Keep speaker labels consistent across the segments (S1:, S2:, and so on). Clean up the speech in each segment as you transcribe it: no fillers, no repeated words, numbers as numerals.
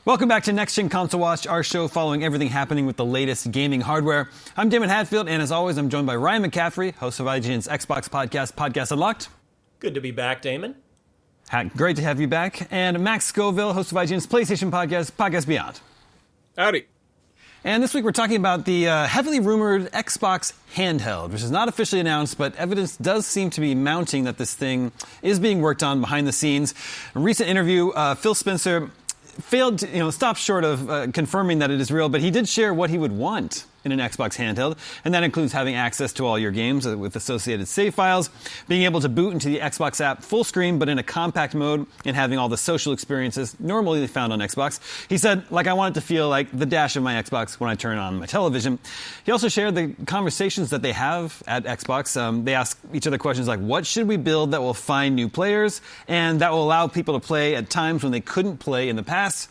S1: Welcome back to Next Gen Console Watch, our show following everything happening with the latest gaming hardware. I'm Daemon Handheld, and as always, I'm joined by Ryan McCaffrey, host of IGN's Xbox podcast, Podcast Unlocked.
S2: Good to be back, Daemon.
S1: Great to have you back. And Max Scoville, host of IGN's PlayStation podcast, Podcast Beyond.
S3: Howdy.
S1: And this week we're talking about the heavily rumored Xbox Handheld, which is not officially announced, but evidence does seem to be mounting that this thing is being worked on behind the scenes. In a recent interview, Phil Spencer failed to, stop short of confirming that it is real, but he did share what he would want in an Xbox handheld, and that includes having access to all your games with associated save files, being able to boot into the Xbox app full screen but in a compact mode, and having all the social experiences normally found on Xbox. He said, I want it to feel like the dash of my Xbox when I turn on my television. He also shared the conversations that they have at Xbox. They ask each other questions like, what should we build that will find new players and that will allow people to play at times when they couldn't play in the past?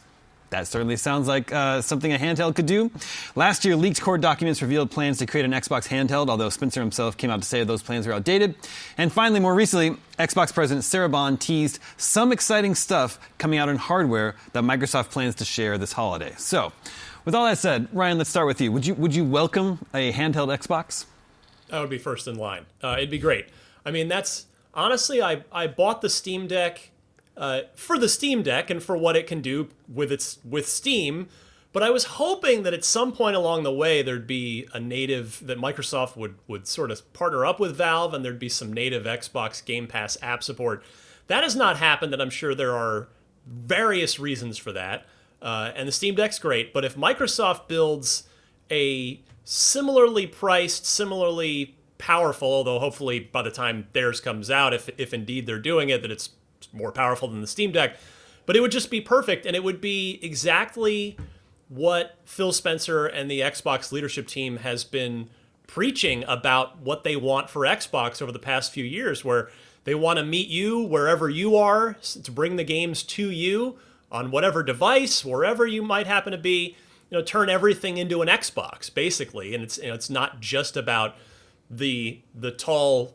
S1: That certainly sounds like something a handheld could do. Last year, leaked core documents revealed plans to create an Xbox handheld, although Spencer himself came out to say those plans are outdated. And finally, more recently, Xbox President Sarah Bond teased some exciting stuff coming out in hardware that Microsoft plans to share this holiday. So, with all that said, Ryan, let's start with you. Would you welcome a handheld Xbox?
S2: That would be first in line. It'd be great. I mean, honestly, I bought the Steam Deck for the Steam Deck and for what it can do with Steam, but I was hoping that at some point along the way there'd be a native, that Microsoft would sort of partner up with Valve and there'd be some native Xbox Game Pass app support. That has not happened, and I'm sure there are various reasons for that. And the Steam Deck's great, but if Microsoft builds a similarly priced, similarly powerful, although hopefully by the time theirs comes out, if indeed they're doing it, that it's more powerful than the Steam Deck, but it would just be perfect, and it would be exactly what Phil Spencer and the Xbox leadership team has been preaching about what they want for Xbox over the past few years, where they want to meet you wherever you are, to bring the games to you on whatever device, wherever you might happen to be, turn everything into an Xbox, basically. And it's not just about the tall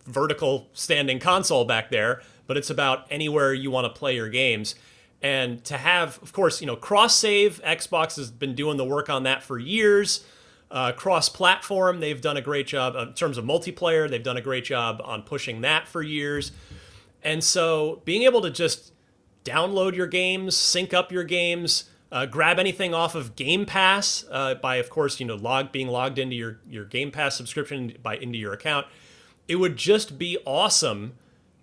S2: vertical standing console back there, but it's about anywhere you want to play your games. And to have, of course, cross-save, Xbox has been doing the work on that for years. Cross-platform, they've done a great job in terms of multiplayer. They've done a great job on pushing that for years. And so being able to just download your games, sync up your games, grab anything off of Game Pass by, of course, being logged into your Game Pass subscription into your account, it would just be awesome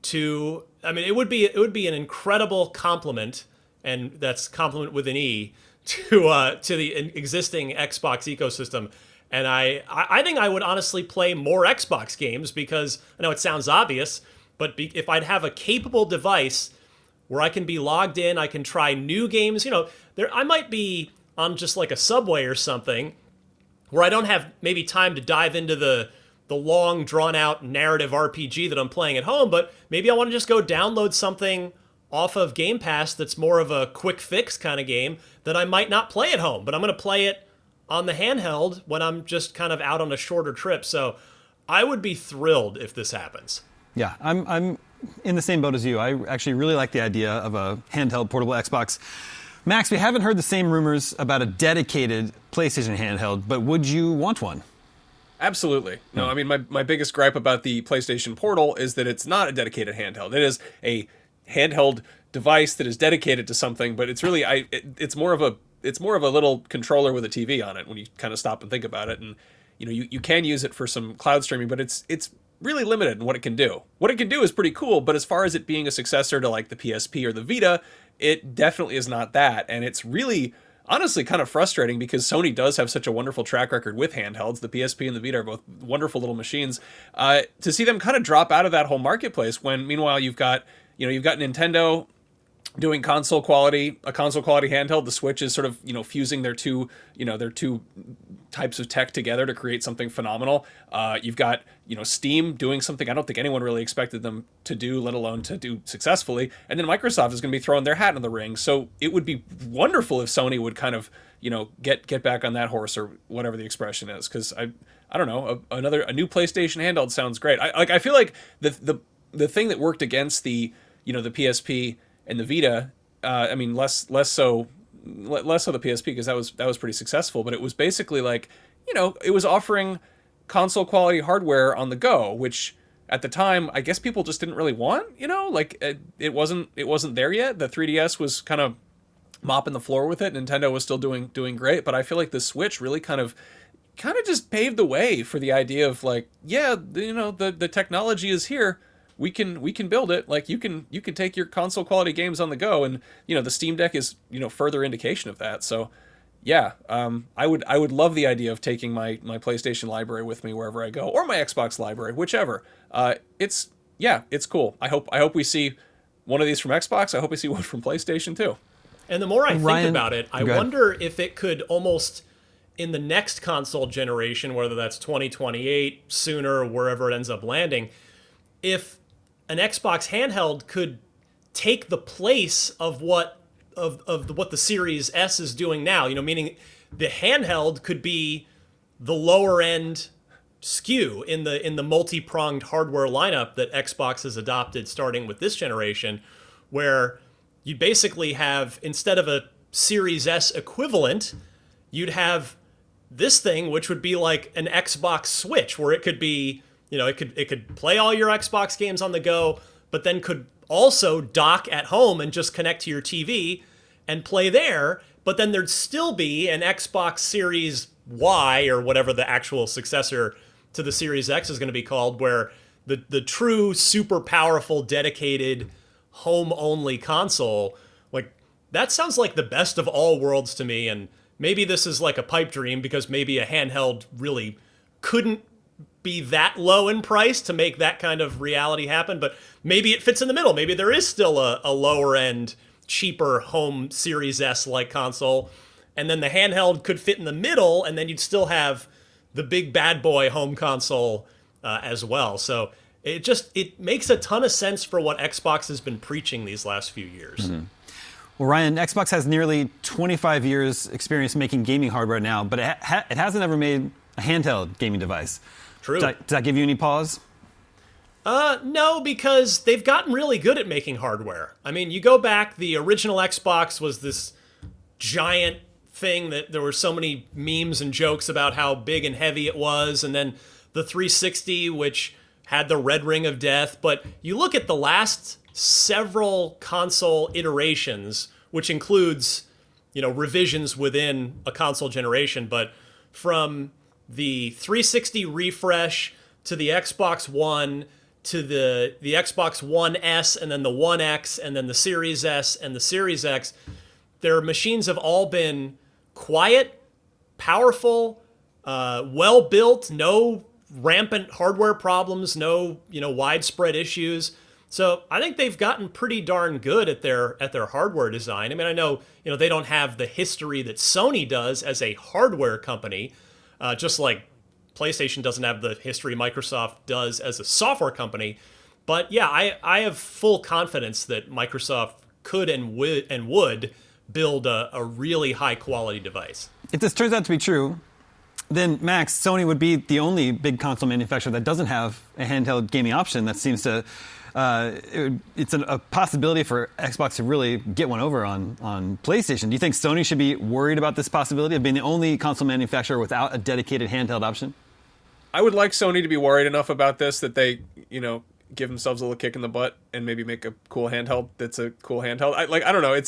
S2: it would be an incredible compliment, and that's compliment with an E, to the existing Xbox ecosystem. And I think I would honestly play more Xbox games, because I know it sounds obvious, but if I'd have a capable device where I can be logged in, I can try new games, I might be on just like a Subway or something where I don't have maybe time to dive into the long, drawn-out narrative RPG that I'm playing at home, but maybe I want to just go download something off of Game Pass that's more of a quick fix kind of game that I might not play at home, but I'm going to play it on the handheld when I'm just kind of out on a shorter trip. So I would be thrilled if this happens.
S1: Yeah, I'm in the same boat as you. I actually really like the idea of a handheld portable Xbox. Max, we haven't heard the same rumors about a dedicated PlayStation handheld, but would you want one?
S3: Absolutely. No, I mean, my biggest gripe about the PlayStation Portal is that it's not a dedicated handheld. It is a handheld device that is dedicated to something, but it's really it's more of a little controller with a TV on it when you kind of stop and think about it. And you can use it for some cloud streaming, but it's really limited in what it can do. What it can do is pretty cool, but as far as it being a successor to like the PSP or the Vita, it definitely is not that. And it's really honestly kind of frustrating, because Sony does have such a wonderful track record with handhelds. The PSP and the Vita are both wonderful little machines. To see them kind of drop out of that whole marketplace when meanwhile you've got Nintendo doing a console quality handheld. The Switch is sort of, fusing their two types of tech together to create something phenomenal. You've got, Steam doing something I don't think anyone really expected them to do, let alone to do successfully. And then Microsoft is going to be throwing their hat in the ring. So it would be wonderful if Sony would kind of, get back on that horse, or whatever the expression is. Because I don't know, a new PlayStation handheld sounds great. I feel like the thing that worked against the PSP and the Vita, less so less so the PSP because that was pretty successful, but it was basically like, it was offering console quality hardware on the go, which at the time I guess people just didn't really want. Like it wasn't there yet. The 3DS was kind of mopping the floor with it. Nintendo was still doing great, but I feel like the Switch really kind of just paved the way for the idea of like, yeah, the technology is here. We can build it. Like you can take your console quality games on the go, and the Steam Deck is further indication of that. So yeah, I would love the idea of taking my PlayStation library with me wherever I go, or my Xbox library, whichever. It's cool. I hope we see one of these from Xbox. I hope we see one from PlayStation too.
S2: And the more I
S1: Ryan,
S2: think about it, I wonder if it could almost, in the next console generation, whether that's 2028, sooner, wherever it ends up landing, if an Xbox handheld could take the place of what the Series S is doing now, meaning the handheld could be the lower end SKU in the multi-pronged hardware lineup that Xbox has adopted starting with this generation, where you basically have, instead of a Series S equivalent, you'd have this thing, which would be like an Xbox Switch, where it could be, it could play all your Xbox games on the go, but then could also dock at home and just connect to your TV and play there. But then there'd still be an Xbox Series Y, or whatever the actual successor to the Series X is going to be called, where the true super powerful dedicated home only console. Like, that sounds like the best of all worlds to me. And maybe this is like a pipe dream, because maybe a handheld really couldn't be that low in price to make that kind of reality happen, but maybe it fits in the middle. Maybe there is still a lower end, cheaper home Series S like console, and then the handheld could fit in the middle, and then you'd still have the big bad boy home console as well. So it makes a ton of sense for what Xbox has been preaching these last few years.
S1: Mm-hmm. Well, Ryan, Xbox has nearly 25 years experience making gaming hardware now, but it hasn't ever made a handheld gaming device.
S2: True.
S1: Does that give you any pause?
S2: No, because they've gotten really good at making hardware. I mean, you go back, the original Xbox was this giant thing that there were so many memes and jokes about how big and heavy it was, and then the 360, which had the red ring of death. But you look at the last several console iterations, which includes, revisions within a console generation, but from the 360 refresh to the Xbox One to the Xbox One S, and then the One X, and then the Series S and the Series X, their machines have all been quiet, powerful, well built, no rampant hardware problems, no widespread issues. So I think they've gotten pretty darn good at their hardware design. I mean, I know they don't have the history that Sony does as a hardware company, just like PlayStation doesn't have the history Microsoft does as a software company. But yeah, I have full confidence that Microsoft could and would build a really high quality device. If
S1: this turns out to be true, then Max, Sony would be the only big console manufacturer that doesn't have a handheld gaming option. That seems to it's a possibility for Xbox to really get one over on PlayStation. Do you think Sony should be worried about this possibility of being the only console manufacturer without a dedicated handheld option?
S3: I would like Sony to be worried enough about this that they, give themselves a little kick in the butt and maybe make a cool handheld that's a cool handheld. I don't know.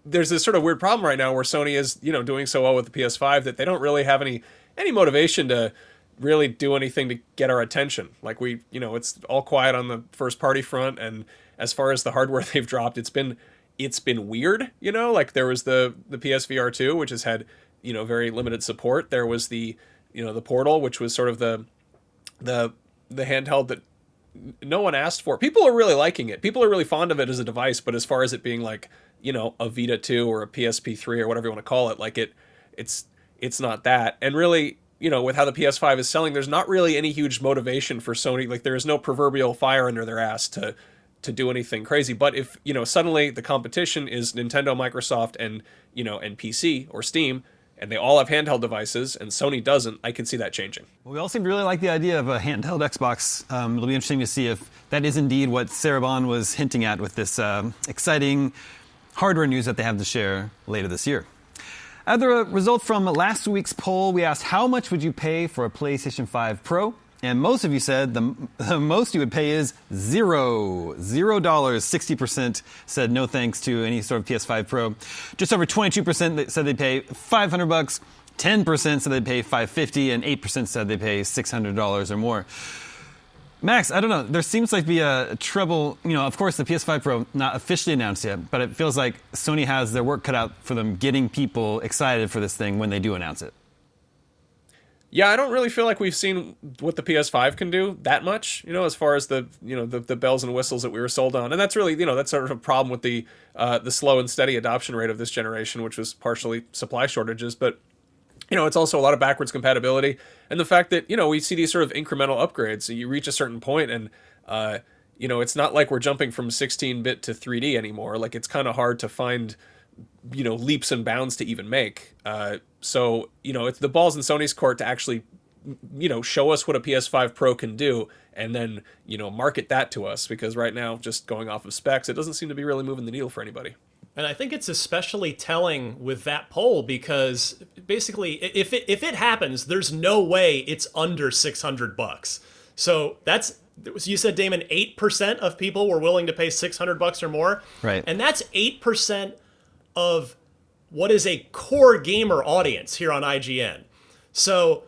S3: There's this sort of weird problem right now where Sony is, doing so well with the PS5 that they don't really have any motivation to really do anything to get our attention. Like it's all quiet on the first party front, and as far as the hardware they've dropped, it's been weird, like there was the PSVR 2, which has had, very limited support. There was the Portal, which was sort of the handheld that no one asked for. People are really liking it. People are really fond of it as a device, but as far as it being like, a Vita 2 or a PSP 3 or whatever you want to call it, like it's not that. And really, with how the PS5 is selling, there's not really any huge motivation for Sony. Like there is no proverbial fire under their ass to do anything crazy. But if, suddenly the competition is Nintendo, Microsoft, and PC or Steam, and they all have handheld devices, and Sony doesn't, I can see that changing.
S1: Well, we all seem to really like the idea of a handheld Xbox. It'll be interesting to see if that is indeed what Sarah Bond was hinting at with this exciting hardware news that they have to share later this year. Other results from last week's poll, we asked how much would you pay for a PlayStation 5 Pro? And most of you said the most you would pay is $0. $0. 60% said no thanks to any sort of PS5 Pro. Just over 22% said they'd pay $500. 10% said they'd pay $550, and 8% said they'd pay $600 or more. Max, I don't know. There seems like to be a trouble. Of course, the PS5 Pro not officially announced yet, but it feels like Sony has their work cut out for them getting people excited for this thing when they do announce it.
S3: Yeah, I don't really feel like we've seen what the PS5 can do that much, as far as the bells and whistles that we were sold on. And that's really, that's sort of a problem with the slow and steady adoption rate of this generation, which was partially supply shortages. But, it's also a lot of backwards compatibility. And the fact that, we see these sort of incremental upgrades. So you reach a certain point and, it's not like we're jumping from 16-bit to 3D anymore. Like, it's kind of hard to find, leaps and bounds to even make. So, it's the ball's in Sony's court to actually, show us what a PS5 Pro can do and then, market that to us. Because right now, just going off of specs, it doesn't seem to be really moving the needle for anybody.
S2: And I think it's especially telling with that poll because basically, if it happens, there's no way it's under $600. So you said, Daemon, 8% of people were willing to pay $600 or more,
S1: right?
S2: And that's 8% of what is a core gamer audience here on IGN. So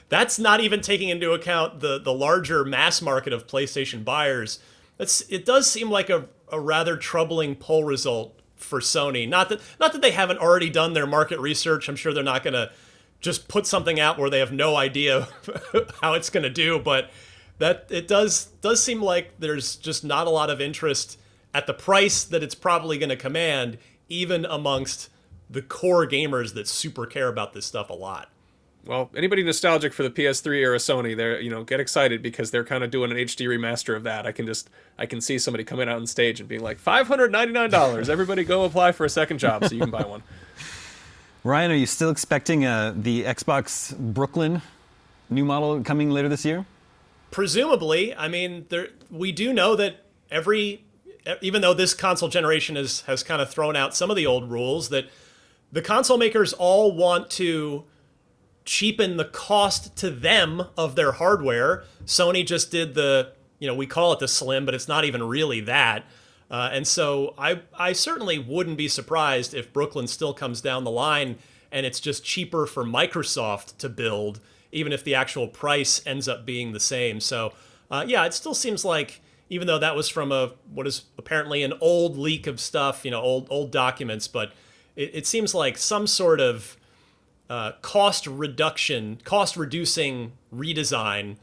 S2: that's not even taking into account the larger mass market of PlayStation buyers. It does seem like a rather troubling poll result for Sony. Not that they haven't already done their market research. I'm sure they're not going to just put something out where they have no idea how it's going to do. But that it does seem like there's just not a lot of interest at the price that it's probably going to command, even amongst the core gamers that super care about this stuff a lot.
S3: Well, anybody nostalgic for the PS3 or a Sony, they're get excited because they're kind of doing an HD remaster of that. I can see somebody coming out on stage and being like, $599. Everybody go apply for a second job so you can buy one.
S1: Ryan, are you still expecting the Xbox Brooklyn new model coming later this year?
S2: Presumably. I mean, we do know that even though this console generation has kind of thrown out some of the old rules, that the console makers all want to cheapen the cost to them of their hardware. Sony just did we call it the Slim, but it's not even really that. And so I certainly wouldn't be surprised if Brooklyn still comes down the line and it's just cheaper for Microsoft to build, even if the actual price ends up being the same. So it still seems like, even though that was from what is apparently an old leak of stuff, old documents, but it seems like some sort of cost reducing redesign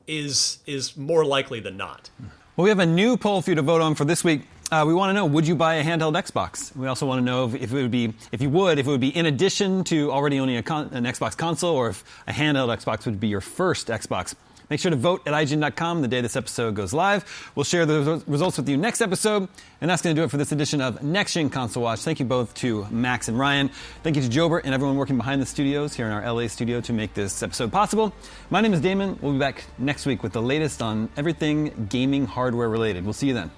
S2: is more likely than not.
S1: Well, we have a new poll for you to vote on for this week. We want to know, would you buy a handheld Xbox? We also want to know if it would be in addition to already owning an Xbox console, or if a handheld Xbox would be your first Xbox. Make sure to vote at IGN.com the day this episode goes live. We'll share the results with you next episode. And that's going to do it for this edition of Next Gen Console Watch. Thank you both to Max and Ryan. Thank you to Jobert and everyone working behind the studios here in our LA studio to make this episode possible. My name is Daemon. We'll be back next week with the latest on everything gaming hardware related. We'll see you then.